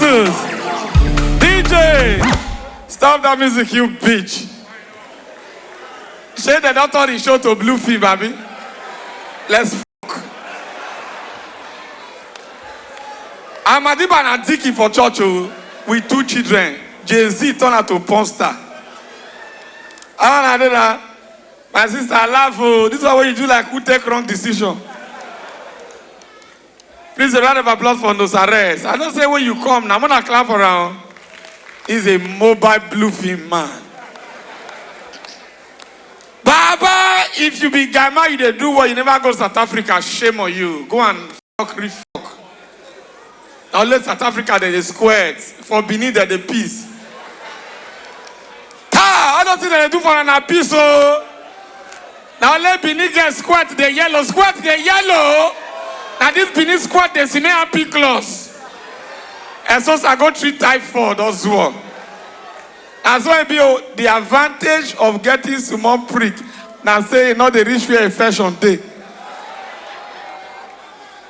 Jesus. DJ, stop that music, you bitch. Say they don't turn the show to blue film, baby. Let's fuck. I'm Adiba and Adiki for church with 2 children. Jay-Z turned out to porn star. I don't know. My sister, I laugh. This is what you do, like who take wrong decision. Please, a round of applause for Nosares. I don't say when you come, now I'm going to clap around. He's a mobile blue film man. Baba, if you be Gama, you do what you never go to South Africa, shame on you. Go and fuck, refuck. Now let South Africa, they squared. For Benin, they're the peace. I don't think they do for an piece. Now let Benin get squat the yellow. Squat the yellow. Now this Benin squat the sine happy clause. And so I go treat typhoid or so. And so it be the advantage of getting small prick. Now say not the rich way fashion day.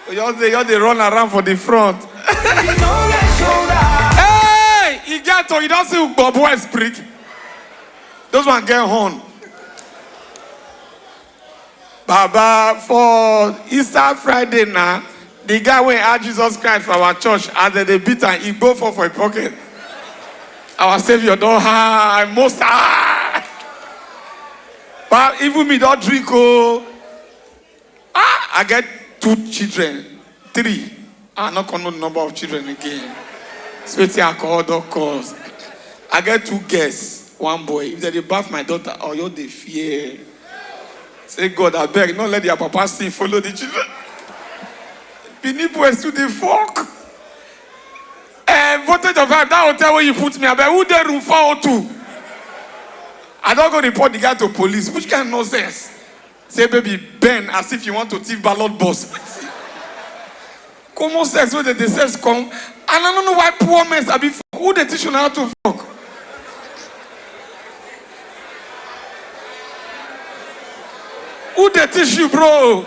They run around for the front. Hey, you get to you don't see Bob West prick. Those one get horn. Baba, for Easter Friday now, the guy went out Jesus Christ for our church, and then they beat and he go for a pocket. Our Savior don't high, most high. But even me don't drink. I get 2 children, 3. I not know the number of children again. So it's alcohol don't cause. I get 2 girls. 1 boy. If they bath my daughter, oh, you they fear. Say, God, I beg, don't let your papa sin, follow the children. Benin boys to the fuck. Voltage of 5, that hotel where you put me, I beg, who there room 402? I don't go report the guy to police. Which kind of nonsense? Say, baby, bend as if you want to thief ballot boss. Common sex, where the sex come. And I don't know why poor men are be fuck. Who they teach you how to fuck? Who they teach you, bro?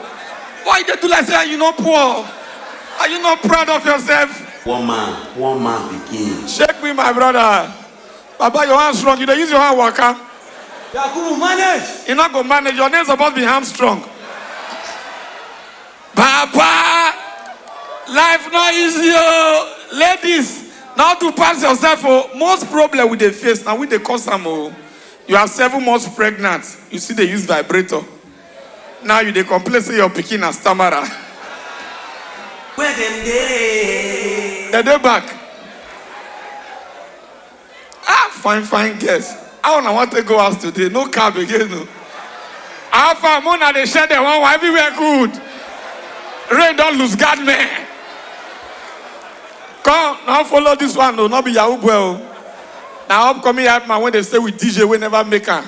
Why they do like say, are you not poor? Are you not proud of yourself? One man begin. Shake me, my brother. Baba, your hand's strong. You don't use your hand, waka. Yakubu, manage. You're not going to manage. Your name's supposed to be hamstrung. Baba, life not easy. Ladies, now to pass yourself, most problem with the face, now with the cause, you are 7 months pregnant. You see they use vibrator. Now you they complain say your pikin a stammerer. Where them day? They back. Fine guess. I don't want to go out today. No cab again. No. Alpha Mona they share their one everywhere good. Rain don't lose God man. Come now follow this one. No, not be Yahoo boy. Now upcoming hype man when they stay with DJ we never make her.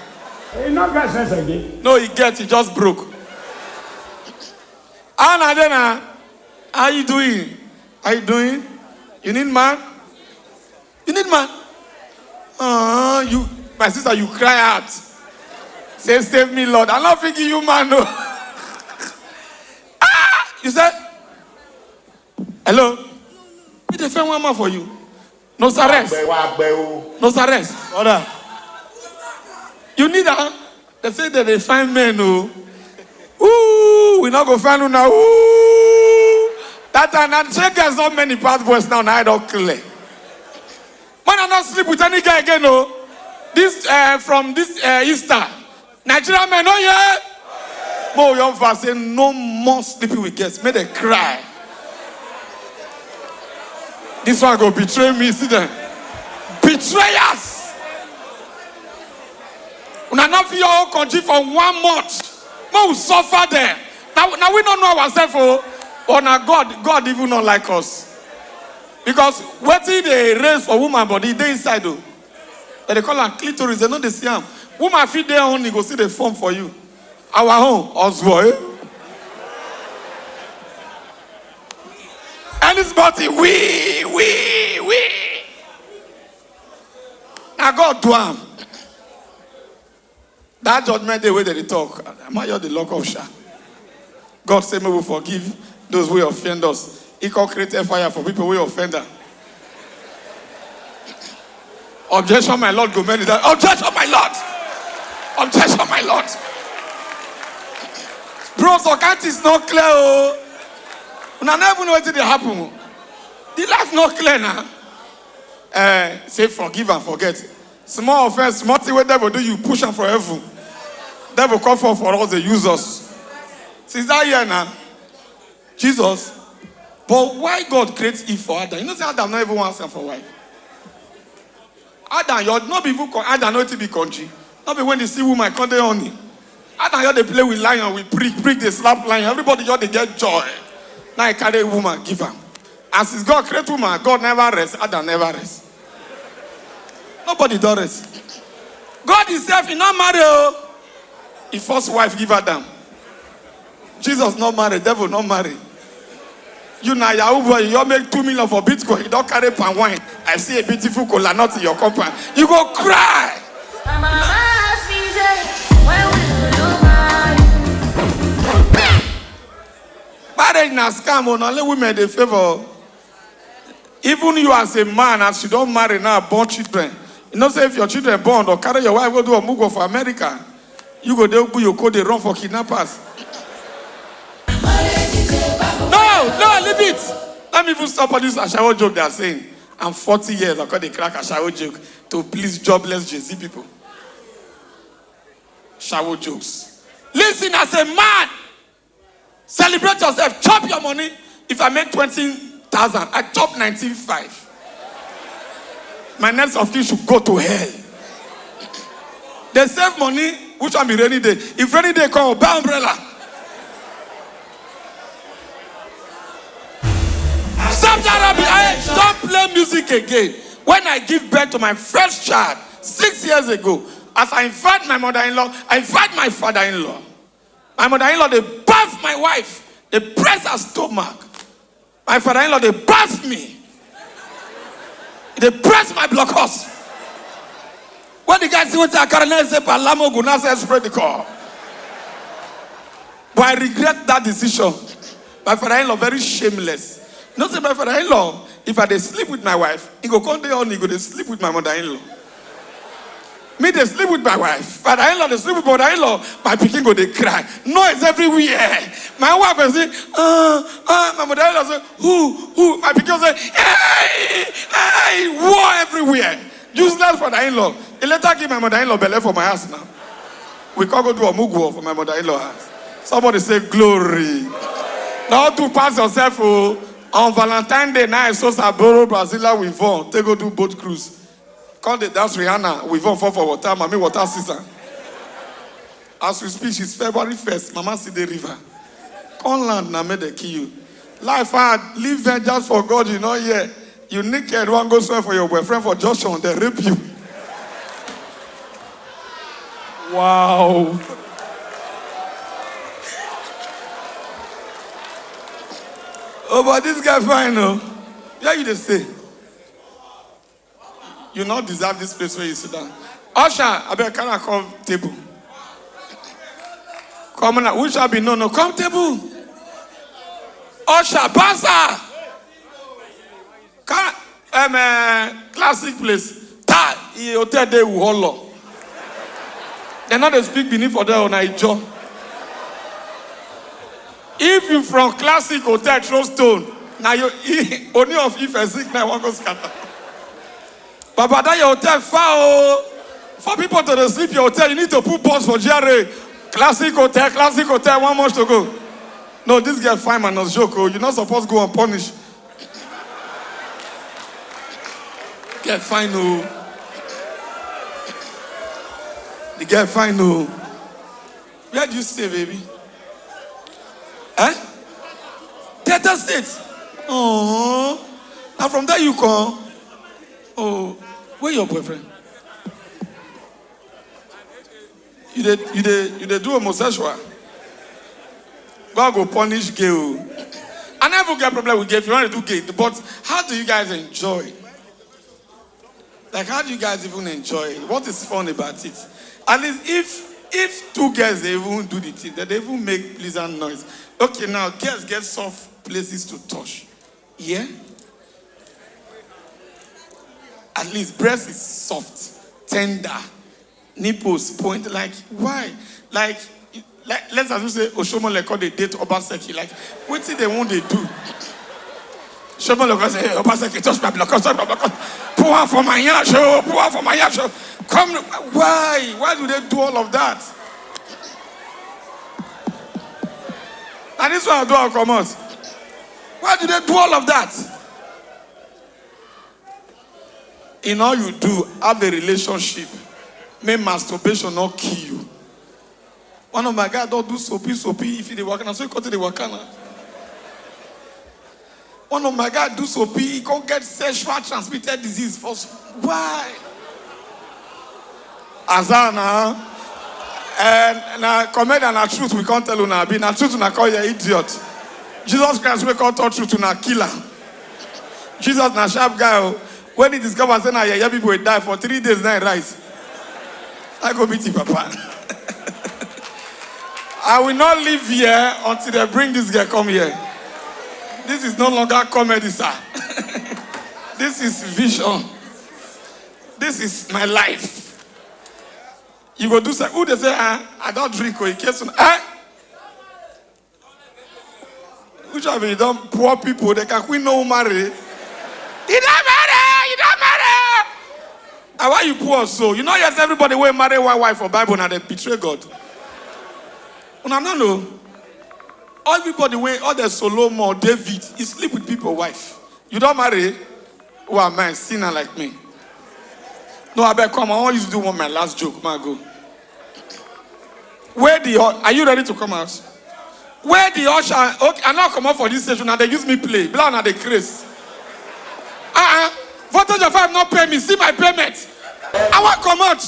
He not got sense again. No, he just broke. Anna, how you doing? How you doing? You need man? You need man? You, my sister, you cry out. Say, save me, Lord. I'm not thinking you, man. No. You said? Hello? Did they find one man for you? No arrest. No arrest. Order. You need her. They say that they find men who. Ooh, we not go find you now. Ooh. That time, and check there's not many bad boys now. Now I don't clear. Man, I not sleep with any guy again. No. This from this Easter, Nigerian men. Oh yeah. More young fast say no more sleeping with guests. May they cry. This one go betray me. See them. Betrayers. Una not feel your whole country for 1 month. Man will suffer there. Now we don't know ourselves. Oh, now God even not like us. Because what they raise for woman body, they inside though. They call her clitoris. They know they see them. Woman feed their own, go see the form for you. Our home, Oswald. And it's body, we. Now God do am. That judgment day where they talk. Am I the lock of Sha? God say me will forgive those who offend us. He can create fire for people who offend them. Objection, my Lord, go many that. Objection, my Lord. Objection, my Lord. Bro, so can't is not clear. Oh. I never know what did happen. The life not clear now. Say forgive and forget. Small offense, small thing where devil do you push them for heaven. Devil come for us, they use us. Since that year now, Jesus. But why God creates Eve for Adam? You know, say Adam not even wants him for wife. Adam, you're not even Adam not to be country. Not be when they see woman come there only. Adam, you they play with lion, with prick, they slap lion. Everybody you they get joy. Now I carry a woman, give her. And since God create woman, God never rests. Adam never rests. Nobody does rest. God himself, he not married. Oh. His first wife give Adam. Jesus not married, devil not married. You now Yahoo boy, you make 2 million for Bitcoin, you don't carry palm wine. I see a beautiful cola nut in your compound. You go cry. Marriage na scam, only women they favor. Even you as a man, as you don't marry now, born children. You know, say if your children born or carry your wife go do a move for America, you go there, you go they run for kidnappers. No, leave it. Let me even stop on this Ashawo joke they are saying. I'm 40 years, I call the crack Ashawo joke to please jobless Jay-Z people. Ashawo jokes. Listen, as a man, celebrate yourself, chop your money. If I make 20,000, I chop 19.5. My next of kin should go to hell. They save money, which one be rainy day? If rainy day come, buy umbrella. Don't play music again. When I give birth to my first child 6 years ago, as I invite my mother-in-law, I invite my father-in-law. My mother-in-law, they bath my wife. They press her stomach. My father-in-law, they bath me. They press my block horse. When the guy see what I can't say, Palamo Guna says, spread the call. But I regret that decision. My father-in-law, very shameless. Not say my father-in-law, if I sleep with my wife, he go come there on, he go they sleep with my mother-in-law. Me, they sleep with my wife. Father-in-law, they sleep with mother-in-law. My pikin go, they cry. Noise everywhere. My wife will say, my mother-in-law say, who? My pikin say, hey, war everywhere. Useless father-in-law. He later give my mother-in-law belly for my house now. We can't go do a mugu for my mother-in-law house. Somebody say, glory. Now to pass yourself, oh. On Valentine's Day, now I saw Saboro, Brasilia with Yvonne. They go do boat cruise. Call the dance Rihanna with Yvonne for water. Mommy water season. As we speak, it's February 1st. Mama see the river. Come land now, make they kill you. Life hard. Live vengeance for God, you know, yeah. You naked, one go swear for your boyfriend for Joshua, they rape you. Wow. Oh, but this guy fine, no? Yeah, you just say. You not deserve this place where you sit down. Usher, I bet can I come table? Come on, we shall be no, come table. Usher, Basa. Can classic place. Ta, hotel de Uholo. They not they speak beneath for there on a job. If you from classic hotel throw stone, now you only of if a sick now one go scatter. But by that your hotel far for people to sleep your hotel, you need to put boss for GRA. Classic hotel, one more to go. No, this girl fine man, no joke. Oh, you're not supposed to go and punish. Get fine, oh. The girl fine, oh. Where do you stay, baby? Eh? Delta State. Oh. And from there you come. Oh. Where your boyfriend? You did do homosexual. God go punish gay. I never get a problem with gay if you want to do gay. But how do you guys enjoy? Like, how do you guys even enjoy it? What is fun about it? At least if two girls they even do the thing, that they even make pleasant noise. Okay, now girls get soft places to touch. Yeah? At least breast is soft, tender, nipples point. Like, why? Like let's assume say Oshomo Leko they date Obaseki. Like, what did they want they do? Oshomo Leko say, hey, Obaseki, touch my block, touch my block. Pour out for my yasho, pour out for my yasho. Come, why? Why do they do all of that? And this one do all come out. Why do they do all of that? In all you do, have a relationship. May masturbation not kill you. One of my guys don't do soapy. If he work now, so he cut the work now. One of my guys do soapy, he can't get sexual transmitted disease first. Why? Azana. And now comedian and truth we can't tell you now. Be na truth na call you idiot. Jesus Christ we can't talk truth to na killer. Jesus na sharp guy. When he discovered say na yeah people will die for 3 days now rise. I go meet you, Papa. I will not leave here until they bring this girl come here. This is no longer comedy, sir. This is vision. This is my life. You go do something. Who they say, I don't drink or in case which have been done poor people, they can quit no marry. You don't marry. And why you poor so? You know, yes, everybody will marry one wife for Bible and they betray God. No. Everybody all the Solomon, David, he sleep with people's wife. You don't marry? Who am I? Sinner like me. No, I better come. I want you to do my last joke. Man, go. Are you ready to come out? Where the usher? Okay, I now come out for this session and they use me play. Blown at the craze. Voltage of 5 not pay me. See my payment. I want to come out.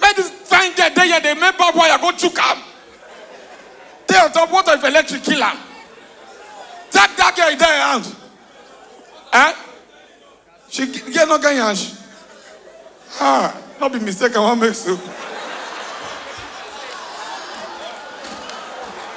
Make this fine girl there. They make bad boy. I go to come. They on top. What if electric kill him? Take that girl in their hand. She get no ganyash. Not be mistaken. I want to make so.